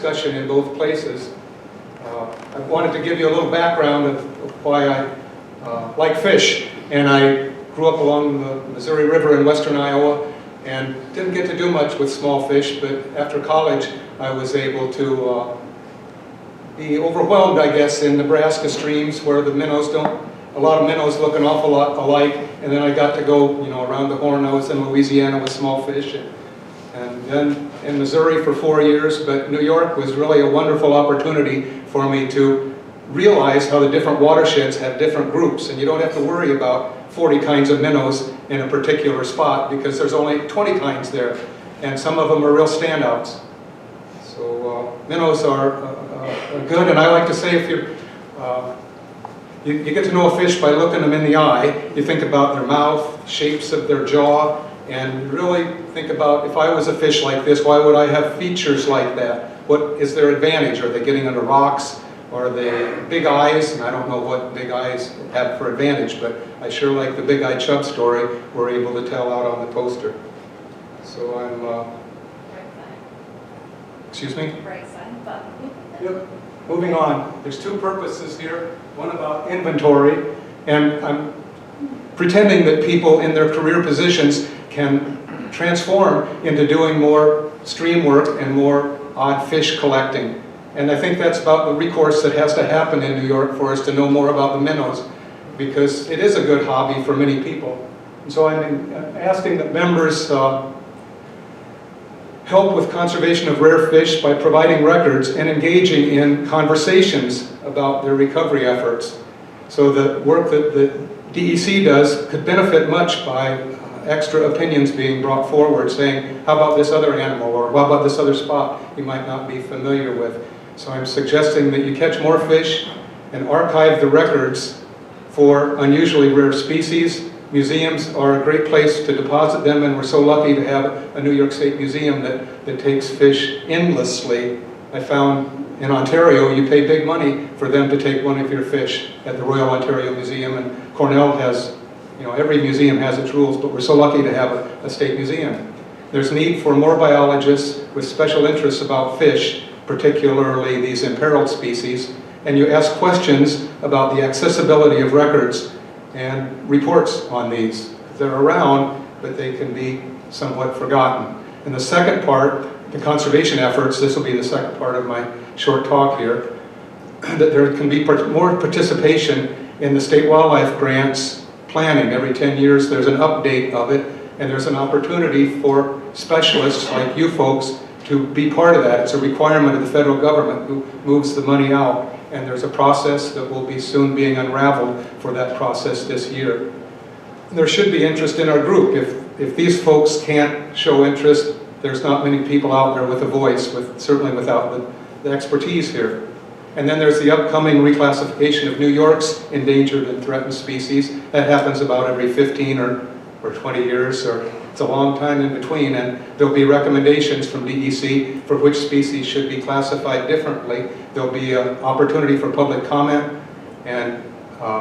discussion in both places. I wanted to give you a little background of why I like fish. And I grew up along the Missouri River in western Iowa and didn't get to do much with small fish, but after college I was able to be overwhelmed, I guess, in Nebraska streams where the minnows a lot of minnows look an awful lot alike, and then I got to go, around the Horn. I was in Louisiana with small fish, and then in Missouri for 4 years, but New York was really a wonderful opportunity for me to realize how the different watersheds have different groups, and you don't have to worry about 40 kinds of minnows in a particular spot because there's only 20 kinds there, and some of them are real standouts. So minnows are good, and I like to say if you get to know a fish by looking them in the eye. You think about their mouth, shapes of their jaw, and you really think about, if I was a fish like this, why would I have features like that? What is their advantage? Are they getting under rocks? Are they big eyes? And I don't know what big eyes have for advantage, but I sure like the big-eyed chub story we're able to tell out on the poster. So I'm, excuse me? Right side button. Yep. Moving on. There's two purposes here. One about inventory, and I'm pretending that people in their career positions can transform into doing more stream work and more odd fish collecting. And I think that's about the recourse that has to happen in New York for us to know more about the minnows, because it is a good hobby for many people. And so I'm asking that members help with conservation of rare fish by providing records and engaging in conversations about their recovery efforts. So the work that the DEC does could benefit much by extra opinions being brought forward saying, how about this other animal, or how about this other spot you might not be familiar with. So I'm suggesting that you catch more fish and archive the records for unusually rare species. Museums are a great place to deposit them, and we're so lucky to have a New York State Museum that takes fish endlessly. I found in Ontario, you pay big money for them to take one of your fish at the Royal Ontario Museum, and Cornell has, every museum has its rules, but we're so lucky to have a state museum. There's need for more biologists with special interests about fish, particularly these imperiled species, and you ask questions about the accessibility of records and reports on these. They're around, but they can be somewhat forgotten. And the second part, the conservation efforts, this will be the second part of my short talk here, that there can be more participation in the state wildlife grants planning. Every 10 years there's an update of it, and there's an opportunity for specialists like you folks to be part of that. It's a requirement of the federal government who moves the money out, and there's a process that will be soon being unraveled for that process this year. There should be interest in our group. If these folks can't show interest, there's not many people out there with a voice, certainly without the expertise here. And then there's the upcoming reclassification of New York's endangered and threatened species. That happens about every 15 or 20 years, or it's a long time in between, and there'll be recommendations from DEC for which species should be classified differently. There'll be an opportunity for public comment, and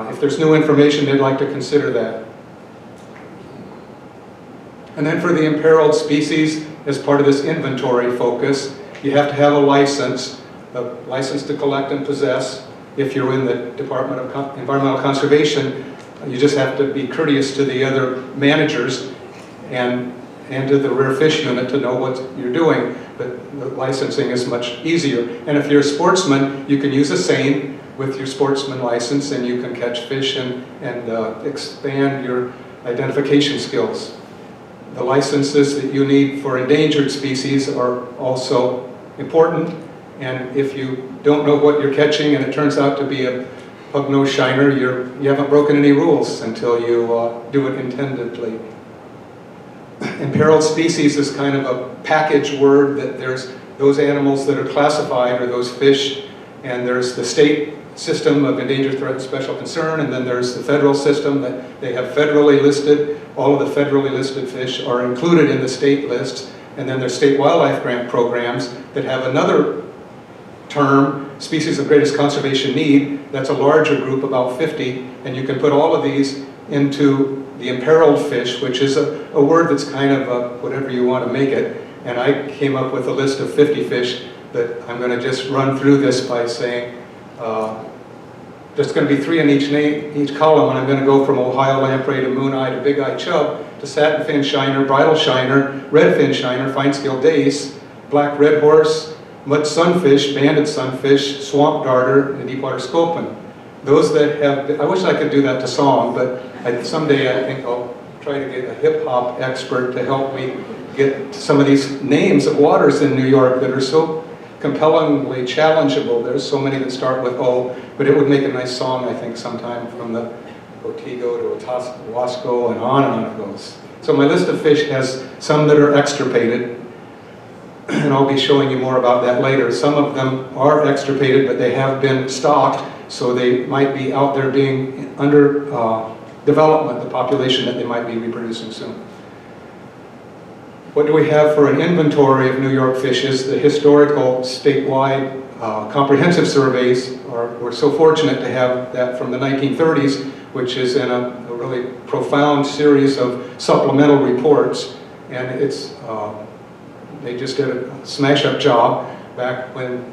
if there's new information, they'd like to consider that. And then for the imperiled species, as part of this inventory focus, you have to have a license to collect and possess. If you're in the Department of Environmental Conservation, you just have to be courteous to the other managers and to the rare fish unit to know what you're doing, but the licensing is much easier. And if you're a sportsman, you can use a seine with your sportsman license, and you can catch fish and expand your identification skills. The licenses that you need for endangered species are also important, and if you don't know what you're catching and it turns out to be a pug-nosed shiner, you haven't broken any rules until you do it intendedly. Imperiled species is kind of a package word, that there's those animals that are classified, or those fish, and there's the state system of endangered, threatened, special concern, and then there's the federal system that they have federally listed. All of the federally listed fish are included in the state lists, and then there's state wildlife grant programs that have another term, species of greatest conservation need. That's a larger group, about 50, and you can put all of these into the imperiled fish, which is a word that's kind of whatever you want to make it. And I came up with a list of 50 fish that I'm going to just run through this by saying there's going to be 3 in each column, and I'm going to go from Ohio lamprey to moon-eye to big-eye chub to satin-fin shiner, bridal shiner, redfin shiner, fine-scale dace, black red horse, mud sunfish, banded sunfish, swamp darter, and deepwater sculpin. Those that have, I wish I could do that to song, but someday I think I'll try to get a hip-hop expert to help me get some of these names of waters in New York that are so compellingly challengeable. There's so many that start with O, but it would make a nice song, I think, sometime from the Otsego to Owasco and on it goes. So my list of fish has some that are extirpated, and I'll be showing you more about that later. Some of them are extirpated, but they have been stocked, so they might be out there being under development, the population that they might be reproducing soon. What do we have for an inventory of New York fishes? The historical statewide comprehensive surveys we're so fortunate to have that from the 1930s, which is in a really profound series of supplemental reports, and it's they just did a smash-up job back when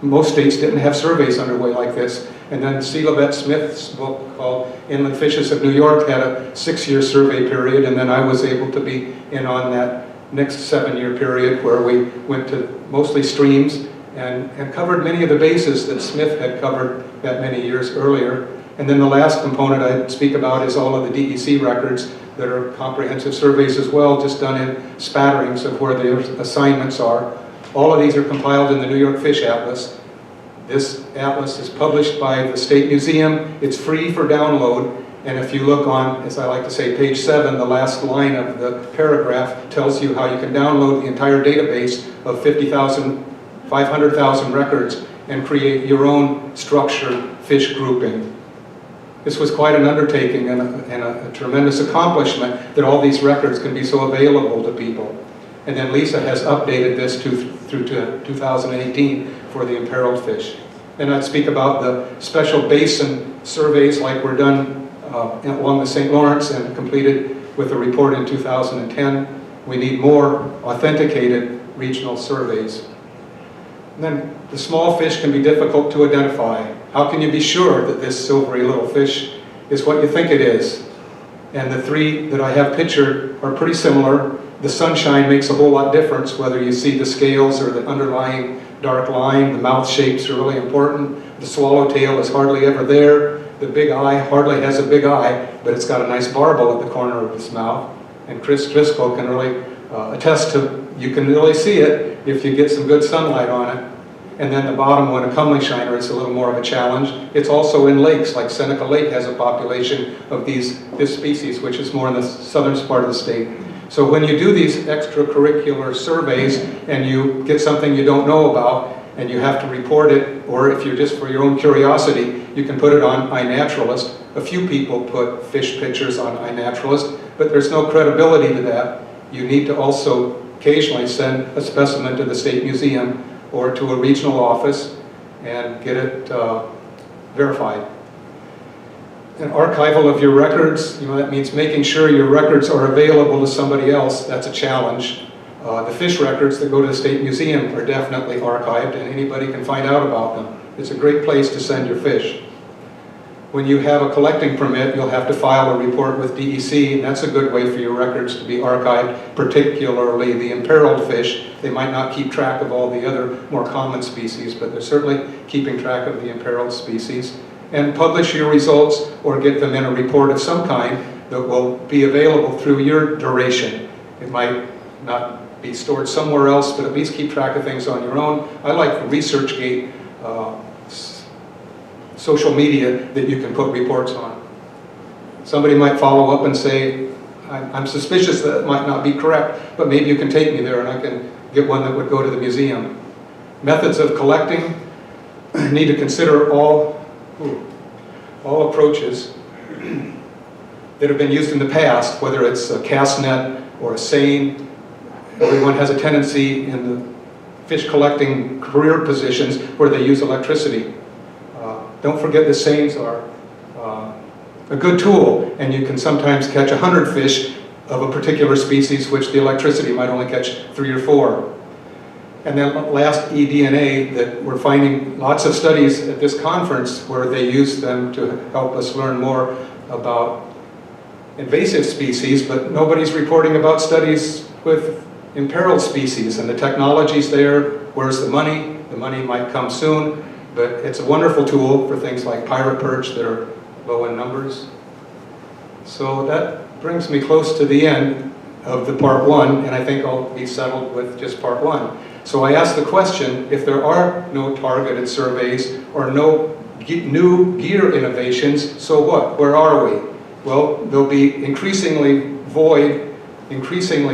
most states didn't have surveys underway like this. And then C. Lovett Smith's book called Inland Fishes of New York had a 6-year survey period, and then I was able to be in on that next 7-year period where we went to mostly streams and covered many of the bases that Smith had covered that many years earlier. And then the last component I'd speak about is all of the DEC records that are comprehensive surveys as well, just done in spatterings of where the assignments are. All of these are compiled in the New York Fish Atlas. This atlas is published by the State Museum. It's free for download, and if you look on, as I like to say, page 7, the last line of the paragraph tells you how you can download the entire database of 500,000 records and create your own structured fish grouping. This was quite an undertaking and a tremendous accomplishment that all these records can be so available to people. And then Lisa has updated this through to 2018 for the imperiled fish. And I'd speak about the special basin surveys like were done along the St. Lawrence and completed with a report in 2010. We need more authenticated regional surveys. And then the small fish can be difficult to identify. How can you be sure that this silvery little fish is what you think it is? And the 3 that I have pictured are pretty similar. The sunshine makes a whole lot difference whether you see the scales or the underlying dark line. The mouth shapes are really important. The swallowtail is hardly ever there. The big eye hardly has a big eye, but it's got a nice barbel at the corner of its mouth. And Chris Driscoll can really attest to, you can really see it if you get some good sunlight on it. And then the bottom one, a comely shiner, is a little more of a challenge. It's also in lakes, like Seneca Lake has a population of this species, which is more in the southern part of the state. So when you do these extracurricular surveys and you get something you don't know about and you have to report it, or if you're just for your own curiosity, you can put it on iNaturalist. A few people put fish pictures on iNaturalist, but there's no credibility to that. You need to also occasionally send a specimen to the State Museum or to a regional office and get it verified. An archival of your records, that means making sure your records are available to somebody else. That's a challenge. The fish records that go to the State Museum are definitely archived, and anybody can find out about them. It's a great place to send your fish. When you have a collecting permit, you'll have to file a report with DEC, and that's a good way for your records to be archived, particularly the imperiled fish. They might not keep track of all the other more common species, but they're certainly keeping track of the imperiled species. And publish your results or get them in a report of some kind that will be available through your duration. It might not be stored somewhere else, but at least keep track of things on your own. I like the ResearchGate social media that you can put reports on. Somebody might follow up and say, I'm suspicious that it might not be correct, but maybe you can take me there and I can get one that would go to the museum. Methods of collecting, need to consider all approaches that have been used in the past, whether it's a cast net or a seine. Everyone has a tendency in the fish collecting career positions where they use electricity. Don't forget the seines are a good tool, and you can sometimes catch 100 fish of a particular species, which the electricity might only catch 3 or 4. And then last, eDNA, that we're finding lots of studies at this conference where they use them to help us learn more about invasive species, but nobody's reporting about studies with imperiled species, and the technology's there. Where's the money? The money might come soon, but it's a wonderful tool for things like pirate perch that are low in numbers. So that brings me close to the end of the part one, and I think I'll be settled with just part one. So I asked the question, if there are no targeted surveys or no new gear innovations, so what? Where are we? Well, there'll be increasingly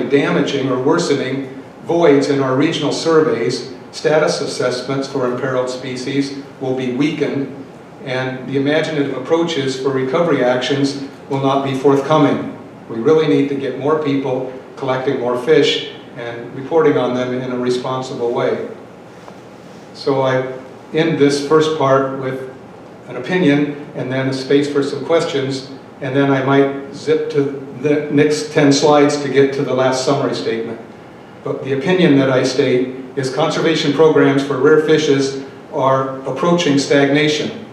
damaging or worsening voids in our regional surveys. Status assessments for imperiled species will be weakened, and the imaginative approaches for recovery actions will not be forthcoming. We really need to get more people collecting more fish and reporting on them in a responsible way. So I end this first part with an opinion and then a space for some questions, and then I might zip to the next 10 slides to get to the last summary statement. But the opinion that I state is conservation programs for rare fishes are approaching stagnation.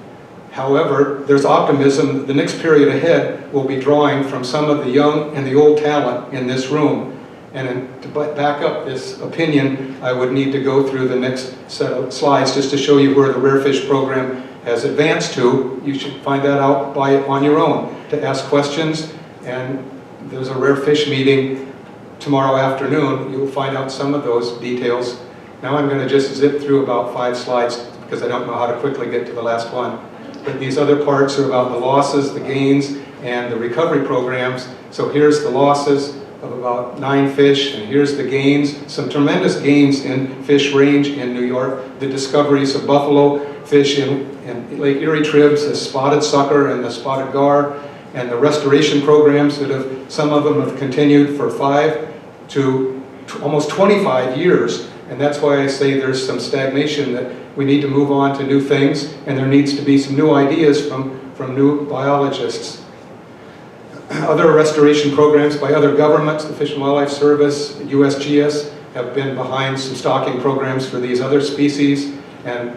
However, there's optimism that the next period ahead will be drawing from some of the young and the old talent in this room. And to back up this opinion, I would need to go through the next set of slides just to show you where the rare fish program has advanced to. You should find that out on your own, to ask questions. And there's a rare fish meeting tomorrow afternoon. You'll find out some of those details. Now I'm going to just zip through about 5 slides because I don't know how to quickly get to the last one. But these other parts are about the losses, the gains, and the recovery programs. So here's the losses of about 9 fish, and here's the gains. Some tremendous gains in fish range in New York. The discoveries of buffalo fish in Lake Erie tribs, the spotted sucker and the spotted gar, and the restoration programs that have, some of them have continued for 5 to almost 25 years. And that's why I say there's some stagnation, that we need to move on to new things, and there needs to be some new ideas from new biologists. Other restoration programs by other governments, the Fish and Wildlife Service, USGS, have been behind some stocking programs for these other species, and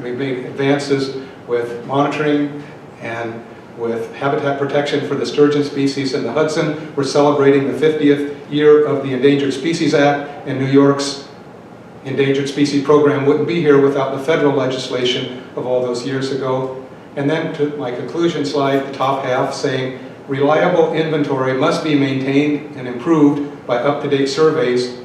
we've made advances with monitoring and with habitat protection for the sturgeon species in the Hudson. We're celebrating the 50th year of the Endangered Species Act, and New York's Endangered Species Program wouldn't be here without the federal legislation of all those years ago. And then to my conclusion slide, the top half, saying reliable inventory must be maintained and improved by up-to-date surveys.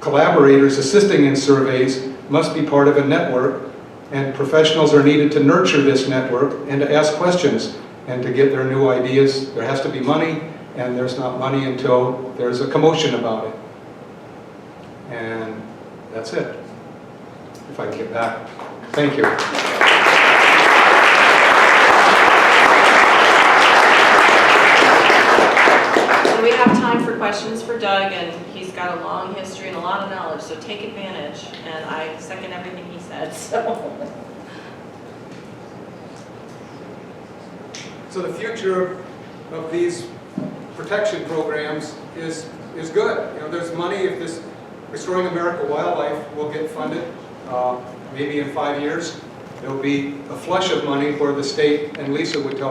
Collaborators assisting in surveys must be part of a network, and professionals are needed to nurture this network and to ask questions and to get their new ideas. There has to be money, and there's not money until there's a commotion about it. And that's it. If I can get back. Thank you. We have time for questions for Doug, and he's got a long history and a lot of knowledge, so take advantage. And I second everything he said. So the future of these protection programs is good. You know, there's money. If this Restoring America Wildlife will get funded, maybe in 5 years, there'll be a flush of money where the state, and Lisa would tell